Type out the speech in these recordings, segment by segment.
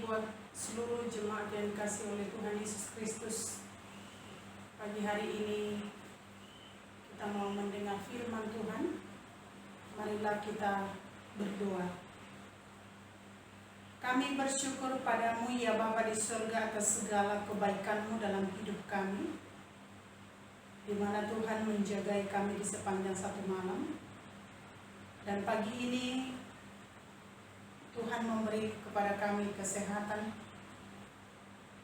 kasih buat seluruh jemaat yang dikasih oleh Tuhan Yesus Kristus. Pagi hari ini kita mau mendengar firman Tuhan. Marilah kita berdoa. Kami bersyukur padamu ya Bapa di surga atas segala kebaikan-Mu dalam hidup kami, di mana Tuhan menjagai kami di sepanjang satu malam. Dan pagi ini Tuhan memberi kepada kami kesehatan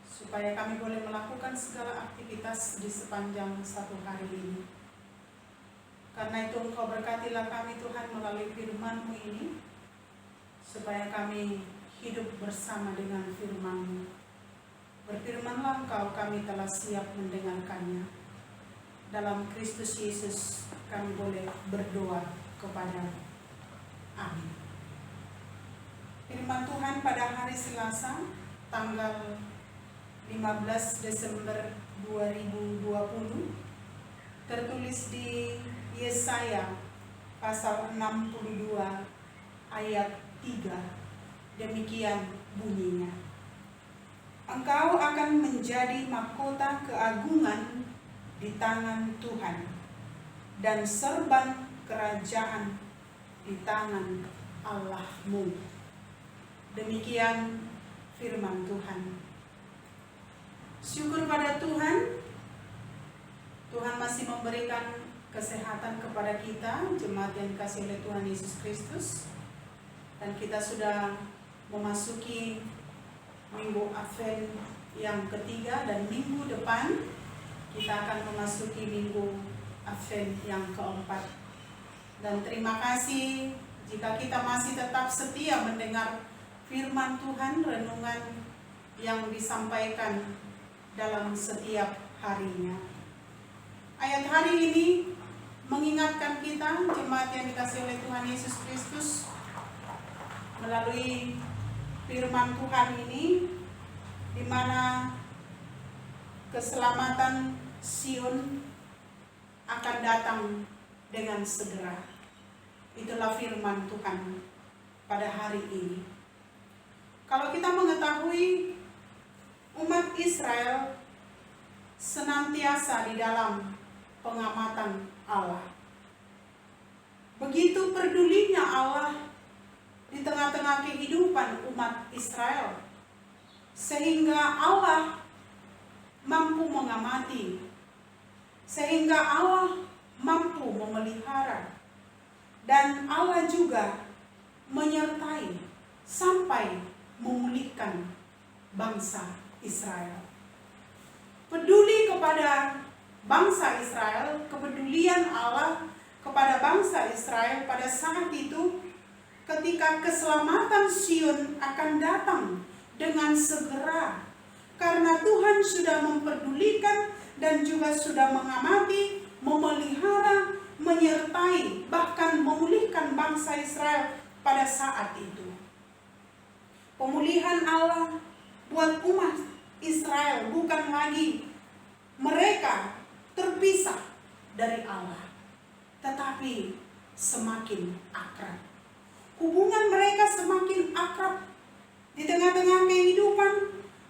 supaya kami boleh melakukan segala aktivitas di sepanjang satu hari ini. Karena itu Engkau berkatilah kami Tuhan melalui firman-Mu ini, supaya kami hidup bersama dengan firman-Mu. Berfirmanlah Engkau, kami telah siap mendengarkannya. Dalam Kristus Yesus kami boleh berdoa kepada Amin. Firman Tuhan pada hari Selasa tanggal 15 Desember 2020 tertulis di Yesaya pasal 62 ayat 3. Demikian bunyinya. Engkau akan menjadi mahkota keagungan di tangan Tuhan, dan serban kerajaan di tangan Allah-Mu. Demikian firman Tuhan. Syukur pada Tuhan. Tuhan masih memberikan kesehatan kepada kita, jemaat yang dikasihi oleh Tuhan Yesus Kristus. Dan kita sudah memasuki minggu Advent yang ketiga, dan minggu depan kita akan memasuki minggu Advent yang keempat. Dan terima kasih jika kita masih tetap setia mendengar firman Tuhan, renungan yang disampaikan dalam setiap harinya. Ayat hari ini mengingatkan kita, jemaat yang dikasihi oleh Tuhan Yesus Kristus, melalui firman Tuhan ini, di mana keselamatan Sion akan datang dengan segera. Itulah firman Tuhan pada hari ini. Kalau kita mengetahui umat Israel senantiasa di dalam pengamatan Allah. Begitu pedulinya Allah di tengah-tengah kehidupan umat Israel, sehingga Allah mampu mengamati, sehingga Allah mampu memelihara, dan Allah juga menyertai sampai memulihkan bangsa Israel. Peduli kepada bangsa Israel, kepedulian Allah kepada bangsa Israel pada saat itu, ketika keselamatan Sion akan datang dengan segera, karena Tuhan sudah memperdulikan dan juga sudah mengamati, memelihara, menyertai, bahkan memulihkan bangsa Israel pada saat itu. Pemulihan Allah buat umat Israel bukan lagi mereka terpisah dari Allah, tetapi semakin akrab. Hubungan mereka semakin akrab di tengah-tengah kehidupan.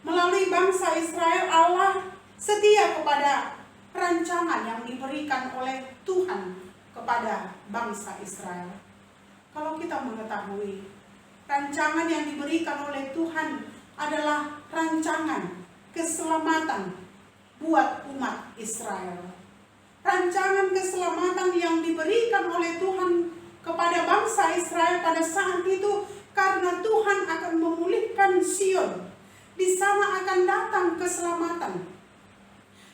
Melalui bangsa Israel, Allah setia kepada rancangan yang diberikan oleh Tuhan kepada bangsa Israel. Kalau kita mengetahui rancangan yang diberikan oleh Tuhan adalah rancangan keselamatan buat umat Israel. Rancangan keselamatan yang diberikan oleh Tuhan kepada bangsa Israel pada saat itu, karena Tuhan akan memulihkan Sion. Di sana akan datang keselamatan.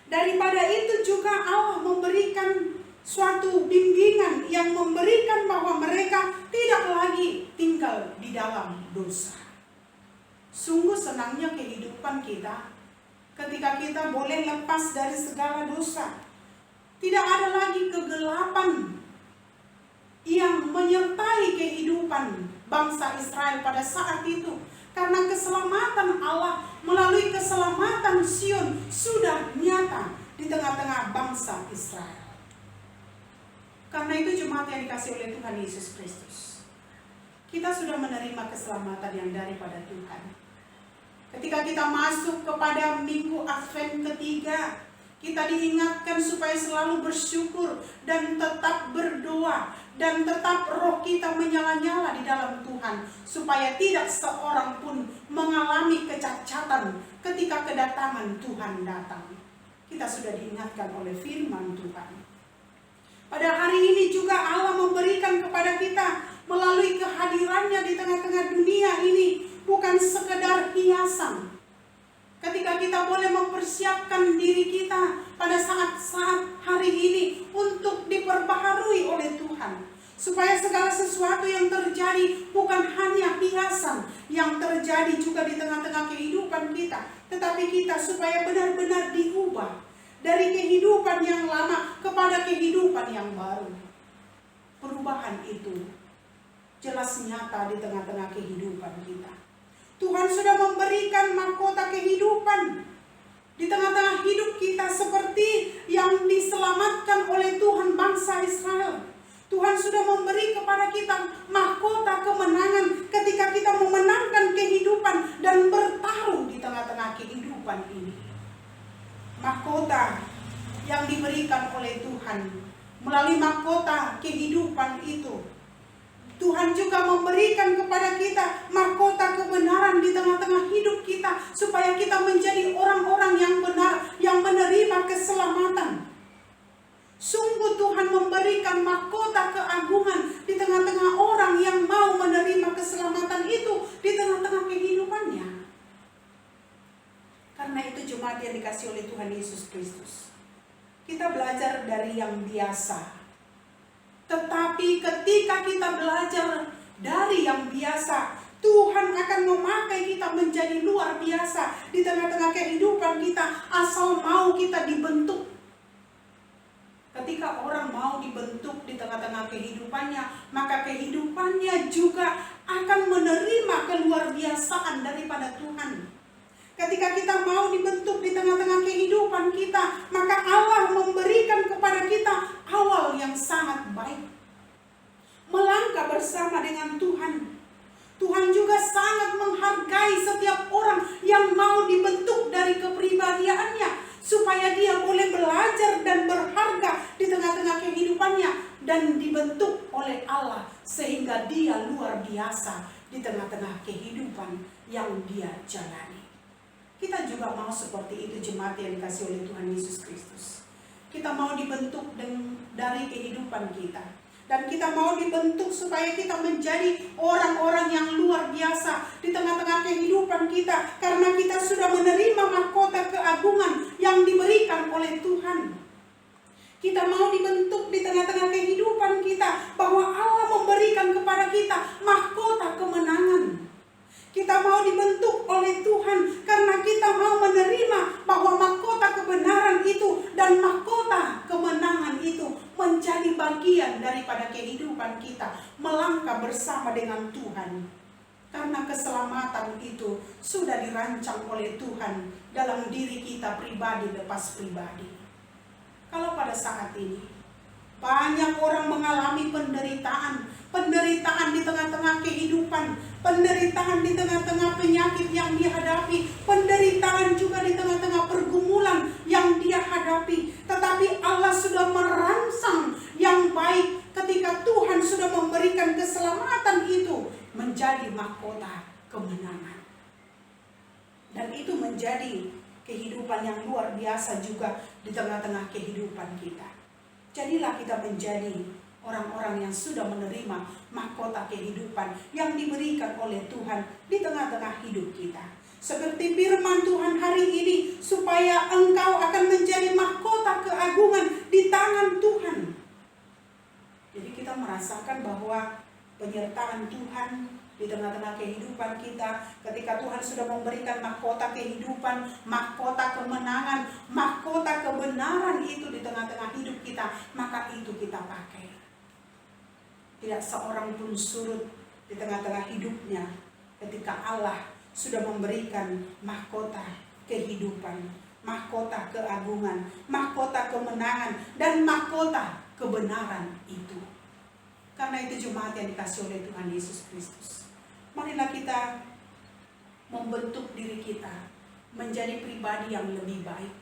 Daripada itu juga Allah memberikan suatu bimbingan yang memberikan bahwa mereka tidak lagi tinggal di dalam dosa. Sungguh senangnya kehidupan kita ketika kita boleh lepas dari segala dosa. Tidak ada lagi kegelapan yang menyertai kehidupan bangsa Israel pada saat itu. Karena keselamatan Allah melalui keselamatan Sion sudah nyata di tengah-tengah bangsa Israel. Karena itu jemaat yang dikasihi oleh Tuhan Yesus Kristus, kita sudah menerima keselamatan yang daripada Tuhan. Ketika kita masuk kepada minggu Advent ketiga, kita diingatkan supaya selalu bersyukur dan tetap berdoa, dan tetap roh kita menyala-nyala di dalam Tuhan, supaya tidak seorang pun mengalami kecacatan ketika kedatangan Tuhan datang. Kita sudah diingatkan oleh firman Tuhan. Pada hari ini juga Allah memberikan kepada kita melalui kehadirannya di tengah-tengah dunia ini bukan sekedar hiasan. Ketika kita boleh mempersiapkan diri kita pada saat-saat hari ini untuk diperbaharui oleh Tuhan, supaya segala sesuatu yang terjadi bukan hanya hiasan yang terjadi juga di tengah-tengah kehidupan kita, tetapi kita supaya benar-benar diubah dari kehidupan yang lama kepada kehidupan yang baru. Perubahan itu jelas nyata di tengah-tengah kehidupan kita. Tuhan sudah memberikan mahkota kehidupan di tengah-tengah hidup kita, seperti yang diselamatkan oleh Tuhan bangsa Israel. Tuhan sudah memberi kepada kita mahkota kemenangan ketika kita memenangkan kehidupan dan bertaruh di tengah-tengah kehidupan ini. Mahkota yang diberikan oleh Tuhan melalui mahkota kehidupan itu, Tuhan juga memberikan kepada kita mahkota kebenaran di tengah-tengah hidup kita, supaya kita menjadi orang-orang yang benar, yang menerima keselamatan. Sungguh Tuhan memberikan mahkota keagungan di tengah-tengah orang yang mau menerima keselamatan itu di tengah-tengah kehidupannya. Karena itu jemaat yang dikasihi oleh Tuhan Yesus Kristus, kita belajar dari yang biasa. Tetapi ketika kita belajar dari yang biasa, Tuhan akan memakai kita menjadi luar biasa di tengah-tengah kehidupan kita, asal mau kita dibentuk. Ketika orang mau dibentuk di tengah-tengah kehidupannya, maka kehidupannya juga akan menerima keluarbiasaan daripada Tuhan. Ketika kita mau dibentuk di tengah-tengah kehidupan kita, maka Allah memberikan kepada kita awal yang sangat baik. Melangkah bersama dengan Tuhan. Tuhan juga sangat menghargai setiap orang yang mau dibentuk dari kepribadiannya, supaya dia boleh belajar dan berharga di tengah-tengah kehidupannya dan dibentuk oleh Allah sehingga dia luar biasa di tengah-tengah kehidupan yang dia jalani. Kita juga mau seperti itu, jemaat yang dikasihi oleh Tuhan Yesus Kristus. Kita mau dibentuk dari kehidupan kita. Dan kita mau dibentuk supaya kita menjadi orang-orang yang luar biasa di tengah-tengah kehidupan kita. Karena kita sudah menerima mahkota keagungan yang diberikan oleh Tuhan. Kita mau dibentuk di tengah-tengah kehidupan kita, bahwa Allah memberikan kepada kita mahkota kemenangan. Kita mau dibentuk oleh Tuhan karena kita mau menerima bahwa mahkota kebenaran itu dan mahkota kemenangan itu menjadi bagian daripada kehidupan kita, melangkah bersama dengan Tuhan. Karena keselamatan itu sudah dirancang oleh Tuhan dalam diri kita pribadi lepas pribadi. Kalau pada saat ini banyak orang mengalami penderitaan di tengah-tengah kehidupan, penderitaan di tengah-tengah penyakit yang dihadapi, penderitaan juga di tengah-tengah pergumulan yang dia hadapi. Tetapi Allah sudah merancang yang baik ketika Tuhan sudah memberikan keselamatan itu menjadi mahkota kemenangan. Dan itu menjadi kehidupan yang luar biasa juga di tengah-tengah kehidupan kita. Jadilah kita menjadi orang-orang yang sudah menerima mahkota kehidupan yang diberikan oleh Tuhan di tengah-tengah hidup kita. Seperti firman Tuhan hari ini, supaya engkau akan menjadi mahkota keagungan di tangan Tuhan. Jadi kita merasakan bahwa penyertaan Tuhan di tengah-tengah kehidupan kita, ketika Tuhan sudah memberikan mahkota kehidupan, mahkota kemenangan, mahkota kebenaran itu di tengah-tengah hidup kita, maka itu kita pakai. Tidak seorang pun surut di tengah-tengah hidupnya ketika Allah sudah memberikan mahkota kehidupan, mahkota keagungan, mahkota kemenangan, dan mahkota kebenaran itu. Karena itu jemaat yang dikasihi oleh Tuhan Yesus Kristus, marilah kita membentuk diri kita menjadi pribadi yang lebih baik,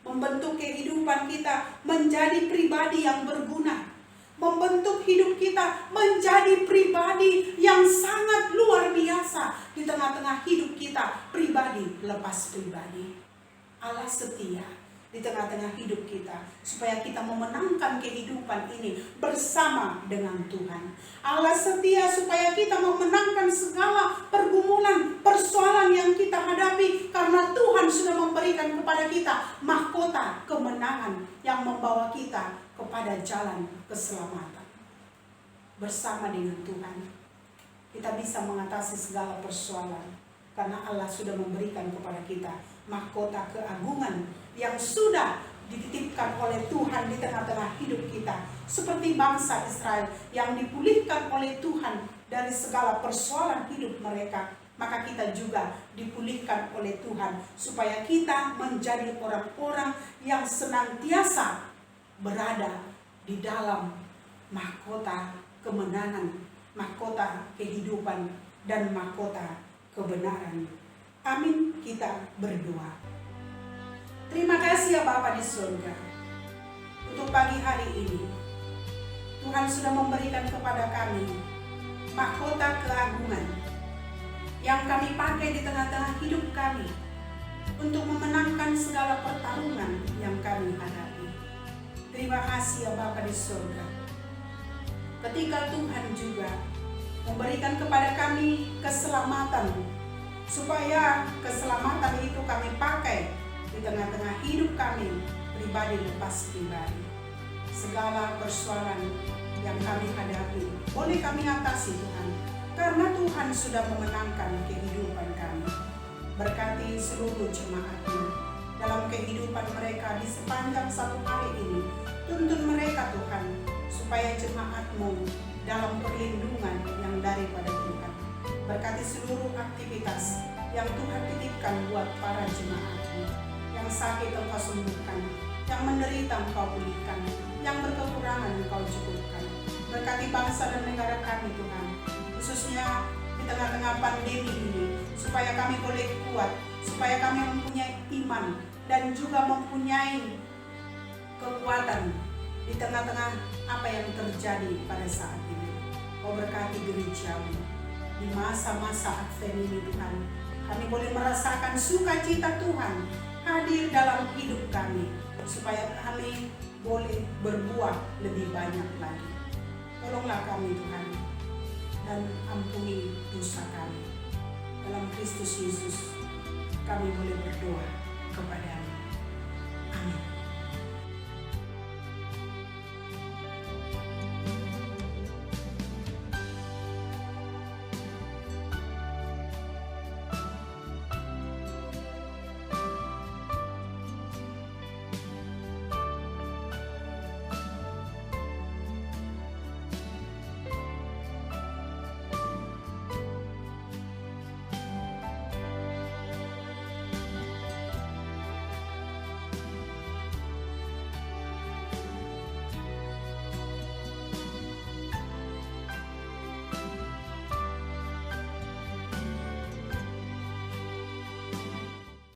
membentuk kehidupan kita menjadi pribadi yang berguna, membentuk hidup kita menjadi pribadi yang sangat luar biasa di tengah-tengah hidup kita, pribadi lepas pribadi. Allah setia di tengah-tengah hidup kita, supaya kita memenangkan kehidupan ini bersama dengan Tuhan. Allah setia supaya kita memenangkan segala pergumulan, persoalan yang kita hadapi, karena Tuhan sudah memberikan kepada kita mahkota kemenangan yang membawa kita kepada jalan keselamatan. Bersama dengan Tuhan, kita bisa mengatasi segala persoalan, karena Allah sudah memberikan kepada kita mahkota keagungan yang sudah dititipkan oleh Tuhan di tengah-tengah hidup kita. Seperti bangsa Israel yang dipulihkan oleh Tuhan dari segala persoalan hidup mereka, maka kita juga dipulihkan oleh Tuhan, supaya kita menjadi orang-orang yang senantiasa berada di dalam mahkota kemenangan, mahkota kehidupan, dan mahkota kebenaran. Amin. Kita berdoa. Terima kasih ya Bapa di surga, untuk pagi hari ini Tuhan sudah memberikan kepada kami mahkota keagungan yang kami pakai di tengah-tengah hidup kami untuk memenangkan segala pertarungan yang kami hadapi. Terima kasih ya Bapa di surga, ketika Tuhan juga memberikan kepada kami keselamatan, supaya keselamatan itu kami pakai di tengah-tengah hidup kami, pribadi lepas pribadi. Segala persoalan yang kami hadapi boleh kami atasi Tuhan, karena Tuhan sudah memenangkan kehidupan kami. Berkati seluruh jemaat-Mu dalam kehidupan mereka di sepanjang satu hari ini. Tuntun mereka Tuhan, supaya jemaat-Mu dalam perlindungan yang daripada Tuhan. Berkati seluruh aktivitas yang Tuhan titipkan buat para jemaat-Mu. Yang sakit Engkau sembuhkan, yang menderita Engkau pulihkan, yang berkekurangan Engkau cukupkan. Berkati bangsa dan negara kami Tuhan, khususnya di tengah-tengah pandemi ini, supaya kami boleh kuat, supaya kami mempunyai iman dan juga mempunyai kekuatan di tengah-tengah apa yang terjadi pada saat ini. Kau berkati gereja-Mu di masa-masa Advent ini Tuhan. Kami boleh merasakan sukacita Tuhan hadir dalam hidup kami, supaya kami boleh berbuah lebih banyak lagi. Tolonglah kami Tuhan, dan ampuni dosa kami. Dalam Kristus Yesus kami boleh berdoa kepada-Mu.